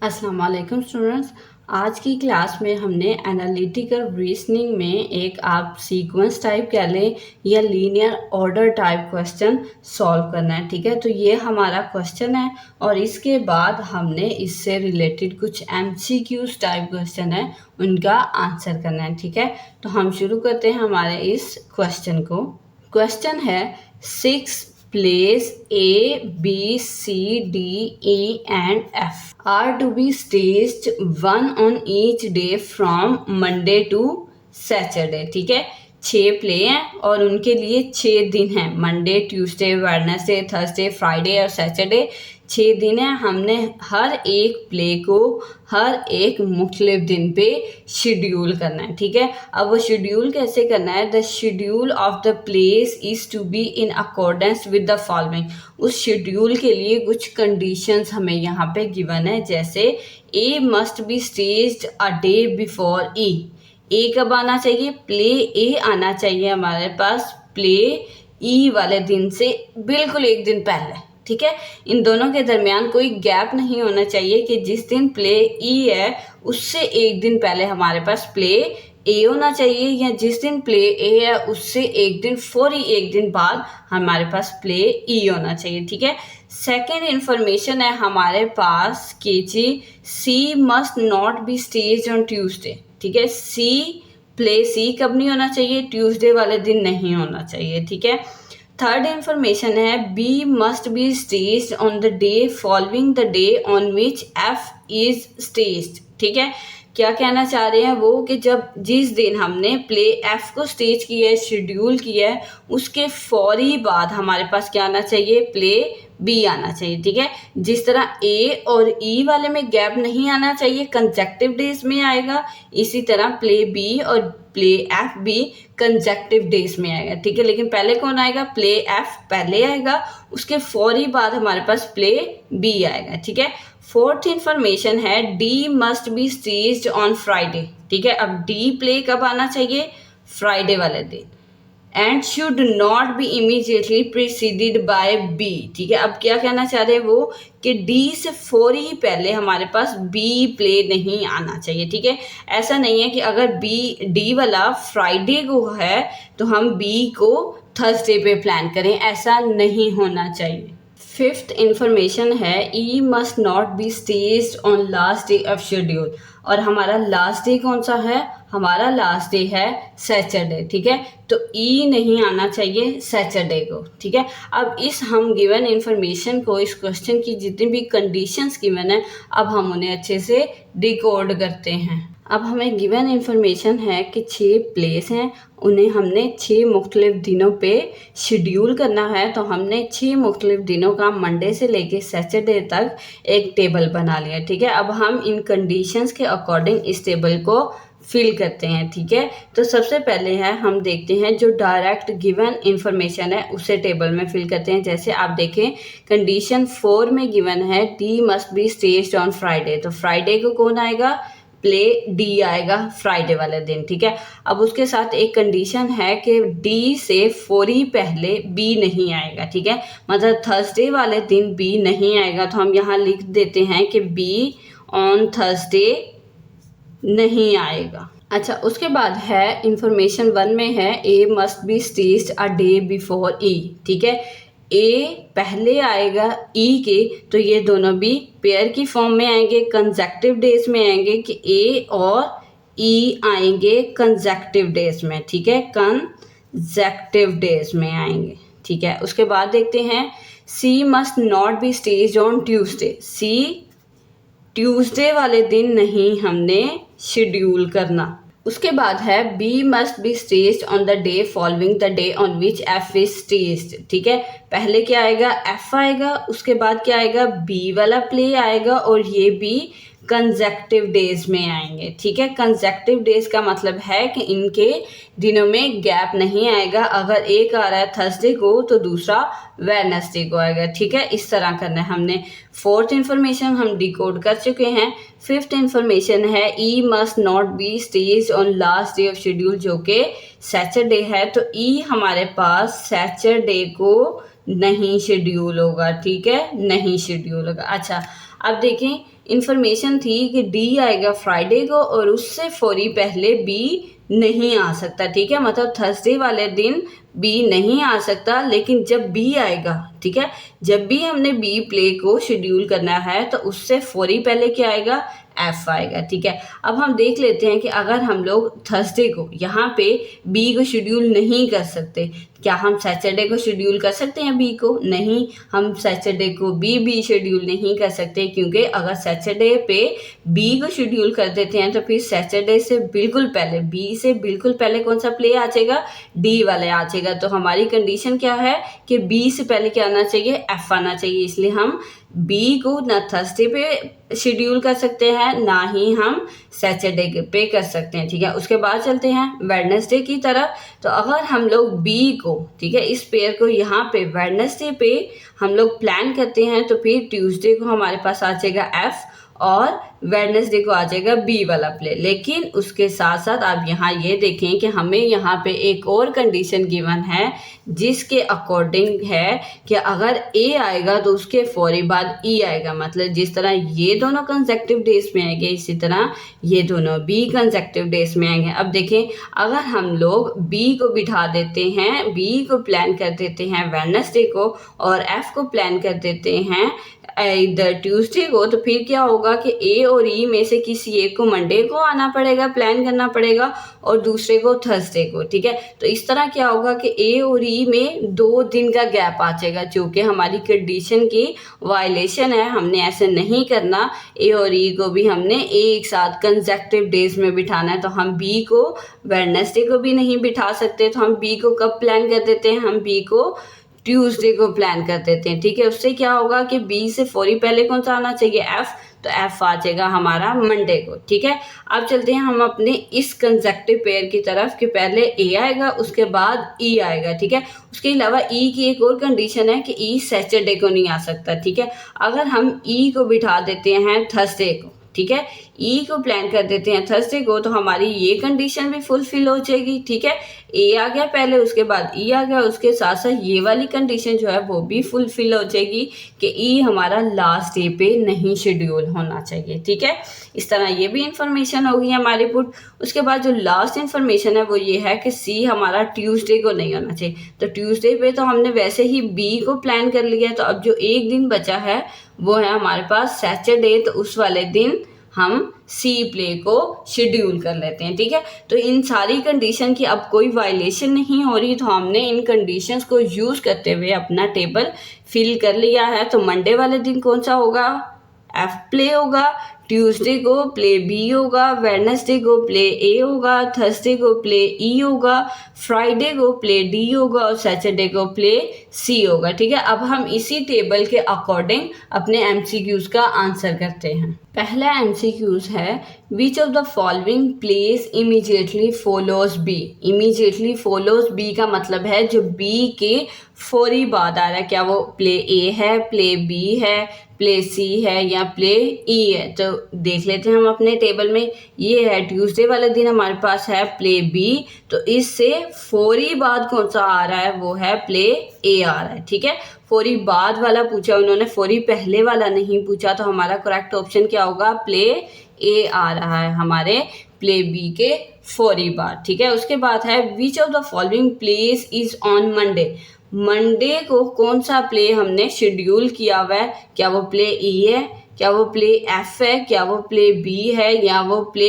अस्सलाम वालेकुम स्टूडेंट्स। आज की क्लास में हमने एनालिटिकल रीजनिंग में एक आप सीक्वेंस टाइप कह लें या linear order type question solve करना है। ठीक है, तो ये हमारा क्वेश्चन है और इसके बाद हमने इससे रिलेटेड कुछ एमसीक्यूज टाइप क्वेश्चन है उनका आंसर करना है। ठीक है, तो हम शुरू करते हैं हमारे इस क्वेश्चन को। क्वेश्चन है 6 plays A, B, C, D, E and F are to be staged one on each day from Monday to Saturday। ठीक है, 6 प्ले हैं और उनके लिए 6 दिन हैं, Monday, Tuesday, Wednesday, Thursday, Friday और सैटरडे। 6 दिन है। हमने हर एक प्ले को हर एक मुख्तलिफ दिन पे शेड्यूल करना है। ठीक है, अब वो शेड्यूल कैसे करना है? The schedule of the plays is to be in accordance with the following. उस शेड्यूल के लिए कुछ कंडीशंस हमें यहाँ पे गिवन है, जैसे A must be staged a day before E. A कब आना चाहिए? प्ले ए आना चाहिए हमारे पास प्ले ई वाले दिन से बिल्कुल एक दिन पहले। ठीक है, इन दोनों के दरमियान कोई गैप नहीं होना चाहिए कि जिस दिन प्ले ई है उससे एक दिन पहले हमारे पास प्ले ए होना चाहिए, या जिस दिन प्ले ए है उससे एक दिन फौरी एक दिन बाद हमारे पास प्ले ई होना चाहिए। ठीक है, सेकेंड इंफॉर्मेशन है हमारे पास कि जी C must not be staged on Tuesday. ठीक है, प्ले सी कब नहीं होना चाहिए? ट्यूसडे वाले दिन नहीं होना चाहिए। ठीक है, थर्ड इंफॉर्मेशन है B must be staged on the day following the day on which F is staged. ठीक है, क्या कहना चाह रहे हैं वो कि जब जिस दिन हमने प्ले एफ को स्टेज किया है, शेड्यूल किया है, उसके फौरी बाद हमारे पास क्या आना चाहिए? प्ले बी आना चाहिए। ठीक है, जिस तरह ए और ई वाले में गैप नहीं आना चाहिए, कंसेक्टिव डेज में आएगा, इसी तरह प्ले बी और प्ले एफ भी कंसेक्टिव डेज में आएगा। ठीक है, लेकिन पहले कौन आएगा? प्ले एफ पहले आएगा, उसके फौरी बाद हमारे पास प्ले बी आएगा। ठीक है, फोर्थ इंफॉर्मेशन है D must be staged on Friday. ठीक है, अब डी प्ले कब आना चाहिए? फ्राइडे वाले दिन, and should not be immediately preceded by B. ठीक है, अब क्या कहना चाह रहे हैं वो कि डी से फौरी पहले हमारे पास बी प्ले नहीं आना चाहिए। ठीक है, ऐसा नहीं है कि अगर डी वाला फ्राइडे को है तो हम बी को थर्सडे पे प्लान करें, ऐसा नहीं होना चाहिए। फिफ्थ इंफॉर्मेशन है E must not be staged on last day of schedule, और हमारा लास्ट डे कौन सा है? हमारा लास्ट डे है सैटरडे। ठीक है, तो ई नहीं आना चाहिए सैटरडे को। ठीक है, अब इस हम गिवन इंफॉर्मेशन को, इस क्वेश्चन की जितनी भी कंडीशंस गिवन है, अब हम उन्हें अच्छे से डिकोड करते हैं। अब हमें गिवन इंफॉर्मेशन है कि 6 प्लेस हैं, उन्हें हमने 6 मुख्तलिफ दिनों पे शेड्यूल करना है। तो हमने 6 मुख्तलिफ दिनों का मंडे से लेके सैटरडे तक एक टेबल बना लिया। ठीक है, अब हम इन कंडीशंस के अकॉर्डिंग इस टेबल को फिल करते हैं। ठीक है, तो सबसे पहले है हम देखते हैं जो डायरेक्ट गिवन इंफॉर्मेशन है उसे टेबल में फिल करते हैं। जैसे आप देखें कंडीशन 4 में गिवन है D must be staged on Friday, तो फ्राइडे को कौन आएगा? प्ले डी आएगा फ्राइडे वाले दिन। ठीक है, अब उसके साथ एक कंडीशन है कि डी से फौरी पहले बी नहीं आएगा। ठीक है, मतलब थर्सडे वाले दिन बी नहीं आएगा, तो हम यहाँ लिख देते हैं कि बी ऑन थर्सडे नहीं आएगा। अच्छा, उसके बाद है इंफॉर्मेशन 1 में है A must be staged a day before E. ठीक है, ए पहले आएगा ई के, तो ये दोनों भी पेयर की फॉर्म में आएंगे, कंसेक्टिव डेज में आएंगे कि ए और ई आएंगे कंसेक्टिव डेज में। ठीक है, कंसेक्टिव डेज में आएंगे। ठीक है, उसके बाद देखते हैं C must not be staged on Tuesday. C Tuesday वाले दिन नहीं हमने शेड्यूल करना। उसके बाद है B must be staged on the day following the day on which F is staged. ठीक है, पहले क्या आएगा? एफ आएगा, उसके बाद क्या आएगा? बी वाला प्ले आएगा, और ये भी कंसेक्टिव डेज में आएंगे। ठीक है, कंसेक्टिव डेज का मतलब है कि इनके दिनों में गैप नहीं आएगा। अगर एक आ रहा है थर्सडे को तो दूसरा वेडनेसडे को आएगा। ठीक है, इस तरह करना है हमने। फोर्थ इंफॉर्मेशन हम डिकोड कर चुके हैं। फिफ्थ इंफॉर्मेशन है E must not be staged on last day of schedule, जो कि सैटरडे है, तो ई हमारे पास सैटरडे को नहीं शेड्यूल होगा। ठीक है, नहीं शेड्यूल होगा। अच्छा, अब देखें इंफॉर्मेशन थी कि डी आएगा फ्राइडे को और उससे फौरी पहले बी नहीं आ सकता, ठीक है, मतलब थर्सडे वाले दिन बी नहीं आ सकता, लेकिन जब बी आएगा, ठीक है, जब भी हमने बी प्ले को शेड्यूल करना है तो उससे फौरी पहले क्या आएगा, एफ आएगा, ठीक है। अब हम देख लेते हैं कि अगर हम लोग थर्सडे को यहाँ पे बी को शेड्यूल नहीं कर सकते, क्या हम सैटरडे को शेड्यूल कर सकते हैं बी को? नहीं, हम सैटरडे को बी शेड्यूल नहीं कर सकते, क्योंकि अगर सैटरडे पे बी को शेड्यूल कर देते हैं तो फिर सैटरडे से बिल्कुल पहले, बी से बिल्कुल पहले कौन सा प्ले आ जाएगा, डी वाले आ जाएगा। तो हमारी कंडीशन क्या है कि बी से पहले क्या आना चाहिए, एफ आना चाहिए, इसलिए हम बी को ना थर्सडे पे शेड्यूल कर सकते हैं ना ही हम सैटरडे पे कर सकते हैं, ठीक है। उसके बाद चलते हैं वेडनेसडे की तरफ। तो अगर हम लोग बी को, ठीक है, इस पेयर को यहाँ पे वेडनेसडे पे हम लोग प्लान करते हैं तो फिर ट्यूसडे को हमारे पास आ जाएगा एफ और वेडनेसडे को आ जाएगा बी वाला प्ले। लेकिन उसके साथ साथ आप यहाँ ये देखें कि हमें यहाँ पे एक और कंडीशन गिवन है जिसके अकॉर्डिंग है कि अगर ए आएगा तो उसके फौरी बाद ई आएगा, मतलब जिस तरह ये दोनों कंसेक्टिव डेज में आएंगे इसी तरह ये दोनों बी कंसेक्टिव डेज में आएंगे। अब देखें, अगर हम लोग बी को बिठा देते हैं, बी को प्लान कर देते हैं वेडनेसडे को और एफ को प्लान कर देते हैं इधर ट्यूसडे को, तो फिर क्या होगा कि ए और ई में से किसी एक को मंडे को आना पड़ेगा, प्लान करना पड़ेगा, और दूसरे को थर्सडे को, ठीक है। तो इस तरह क्या होगा कि ए और ई में 2 दिन का गैप आ जाएगा, जो कि हमारी कंडीशन की वायलेशन है। हमने ऐसे नहीं करना, ए और ई को भी हमने एक साथ कंसेक्टिव डेज में बिठाना है। तो हम बी को वेडनेसडे को भी नहीं बिठा सकते, तो हम बी को कब प्लान कर देते हैं, हम बी को ट्यूसडे को प्लान कर देते हैं, ठीक है। उससे क्या होगा कि बी से फौरी पहले कौन सा आना चाहिए, एफ, तो एफ आ जाएगा हमारा मंडे को, ठीक है। अब चलते हैं हम अपने इस कंसेक्टिव पेयर की तरफ कि पहले ए आएगा उसके बाद ई आएगा, ठीक है। उसके अलावा ई की एक और कंडीशन है कि ई सैटरडे को नहीं आ सकता, ठीक है। अगर हम ई को बिठा देते हैं थर्सडे को, ठीक है, ई को प्लान कर देते हैं थर्सडे को, तो हमारी ये कंडीशन भी फुलफिल हो जाएगी, ठीक है। ए आ गया पहले, उसके बाद ई आ गया, उसके साथ साथ ये वाली कंडीशन जो है वो भी फुलफिल हो जाएगी कि ई हमारा लास्ट डे पे नहीं शेड्यूल होना चाहिए, ठीक है। इस तरह ये भी इंफॉर्मेशन होगी हमारी पुट। उसके बाद जो लास्ट इंफॉर्मेशन है वो ये है कि सी हमारा ट्यूसडे को नहीं होना चाहिए। तो ट्यूसडे पे तो हमने वैसे ही बी को प्लान कर लिया, तो अब जो एक दिन बचा है वो है हमारे पास सैटरडे, तो उस वाले दिन हम सी प्ले को शेड्यूल कर लेते हैं, ठीक है। तो इन सारी कंडीशन की अब कोई वायलेशन नहीं हो रही, तो हमने इन कंडीशंस को यूज़ करते हुए अपना टेबल फिल कर लिया है। तो मंडे वाले दिन कौन सा होगा, एफ प्ले होगा, ट्यूसडे को प्ले बी होगा, वेडनेसडे को प्ले ए होगा, थर्सडे को प्ले ई होगा, फ्राइडे को प्ले डी होगा और सैटरडे को प्ले सी होगा, ठीक है। अब हम इसी टेबल के अकॉर्डिंग अपने एमसीक्यूज का आंसर करते हैं। पहला एमसीक्यूज है which of the following plays immediately follows B. Immediately follows B का मतलब है जो बी के फौरी बाद आ रहा है, क्या वो प्ले ए है, प्ले बी है, प्ले सी है या प्ले ई है। तो देख लेते हैं हम अपने टेबल में, ये है ट्यूसडे वाले दिन हमारे पास है प्ले बी, तो इससे फौरी बाद कौन सा आ रहा है वो है प्ले ए आ रहा है, ठीक है। फौरी बाद वाला पूछा उन्होंने, फौरी पहले वाला नहीं पूछा, तो हमारा करेक्ट ऑप्शन क्या होगा, प्ले ए आ रहा है हमारे प्ले बी के फौरी बाद, ठीक है। उसके बाद है which of the following place is on Monday. Monday को कौन सा प्ले हमने शेड्यूल किया हुआ है, क्या वो प्ले ई है, क्या वो प्ले एफ है, क्या वो प्ले बी है या वो प्ले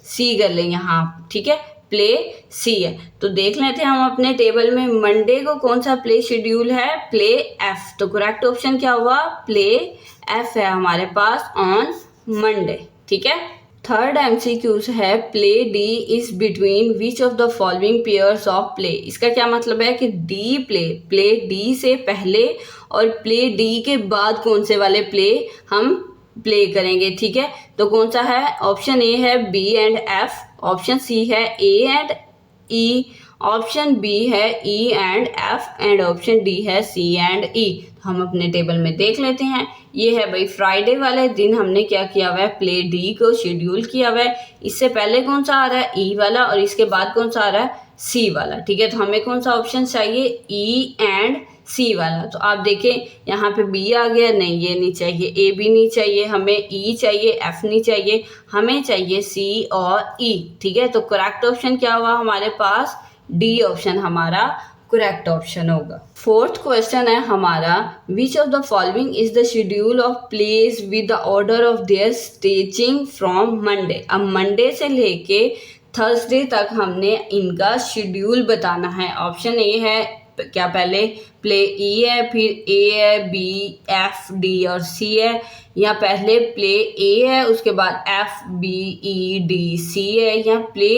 सी कर लें यहाँ, ठीक है, प्ले सी है। तो देख लेते हैं हम अपने टेबल में मंडे को कौन सा प्ले शेड्यूल है, प्ले एफ, तो करेक्ट ऑप्शन क्या हुआ, प्ले एफ है हमारे पास ऑन मंडे, ठीक है। थर्ड एमसीक्यूज है play D is between which of the following pairs of play. इसका क्या मतलब है कि डी प्ले डी से पहले और प्ले डी के बाद कौन से वाले प्ले हम प्ले करेंगे, ठीक है। तो कौन सा है, ऑप्शन ए है B and F, option C है A and E, option B है E and F and option D है सी एंड ई। हम अपने टेबल में देख लेते हैं, ये है भाई फ्राइडे वाले दिन हमने क्या किया हुआ है, प्ले डी को शेड्यूल किया हुआ है। इससे पहले कौन सा आ रहा है, ई वाला, और इसके बाद कौन सा आ रहा है, सी वाला, ठीक है। तो हमें कौन सा ऑप्शन चाहिए, ई एंड सी वाला। तो आप देखें यहाँ पे बी आ गया, नहीं ये नहीं चाहिए, ए भी नहीं चाहिए, हमें ई चाहिए, एफ नहीं चाहिए, हमें चाहिए सी और ई। ठीक है, तो करेक्ट ऑप्शन क्या हुआ हमारे पास, डी ऑप्शन हमारा करेक्ट ऑप्शन होगा। फोर्थ क्वेश्चन है हमारा, which of the following is the schedule of plays with the order of their staging from Monday. अब मंडे से लेके थर्सडे तक हमने इनका शेड्यूल बताना है। ऑप्शन ए है क्या, पहले प्ले ई है, फिर ए है, बी, एफ, डी और सी है, या पहले प्ले ए है उसके बाद एफ, बी, ई, डी, सी है, या प्ले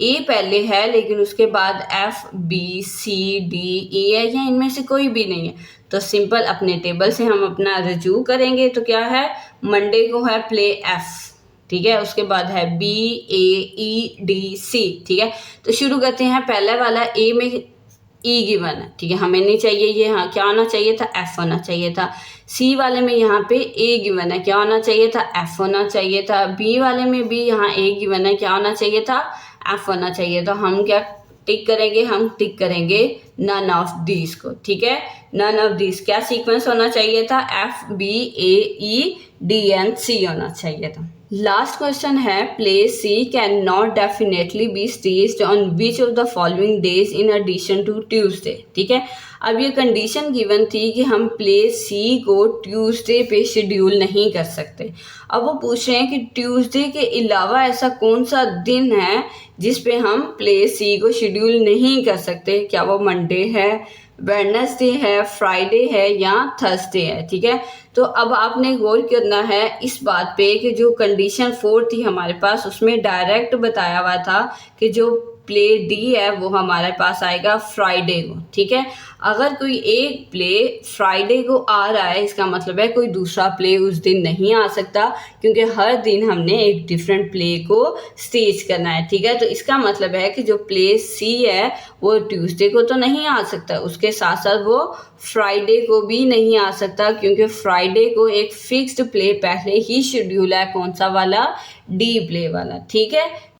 ए पहले है लेकिन उसके बाद एफ, बी, सी, डी, ई है, या इनमें से कोई भी नहीं है। तो सिंपल अपने टेबल से हम अपना रिव्यू करेंगे। तो क्या है, मंडे को है प्ले एफ, ठीक है, उसके बाद है बी, ए, ई, डी, सी। ठीक है, तो शुरू करते हैं। पहला वाला ए में ई गिवन है, ठीक है, हमें नहीं चाहिए ये, हाँ क्या आना चाहिए था, एफ होना चाहिए था। सी वाले में यहाँ पे ए गिवन है, क्या होना चाहिए था, एफ होना चाहिए था। बी वाले में भी यहाँ ए गिवन है, क्या होना चाहिए था, एफ होना चाहिए। तो हम क्या टिक करेंगे, हम टिक करेंगे नन ऑफ दीज को। ठीक है, नन ऑफ दीज क्या सीक्वेंस होना चाहिए था, F, B, A, E, D and C होना चाहिए था। लास्ट क्वेश्चन है, play C can not definitely be staged on which of the following days in addition to Tuesday. ठीक है, अब ये कंडीशन गिवन थी कि हम प्ले सी को ट्यूसडे पे शेड्यूल नहीं कर सकते। अब वो पूछ रहे हैं कि ट्यूसडे के अलावा ऐसा कौन सा दिन है जिस पे हम प्ले सी को शेड्यूल नहीं कर सकते। क्या वो मंडे है, वेडनेसडे है, फ्राइडे है या थर्सडे है। ठीक है, तो अब आपने गौर करना है इस बात पे कि जो कंडीशन 4 थी हमारे पास उसमें डायरेक्ट बताया हुआ था कि जो प्ले डी है वो हमारे पास आएगा फ्राइडे को। ठीक है, अगर कोई एक प्ले फ्राइडे को आ रहा है इसका मतलब है कोई दूसरा प्ले उस दिन नहीं आ सकता, क्योंकि हर दिन हमने एक डिफरेंट प्ले को स्टेज करना है। ठीक है, तो इसका मतलब है कि जो प्ले सी है वो ट्यूसडे को तो नहीं आ सकता, उसके साथ साथ वो फ्राइडे को भी नहीं आ सकता, क्योंकि फ्राइडे को एक फिक्स्ड प्ले पहले ही शेड्यूल है, कौन सा वाला, डी प्ले वाला। ठीक है,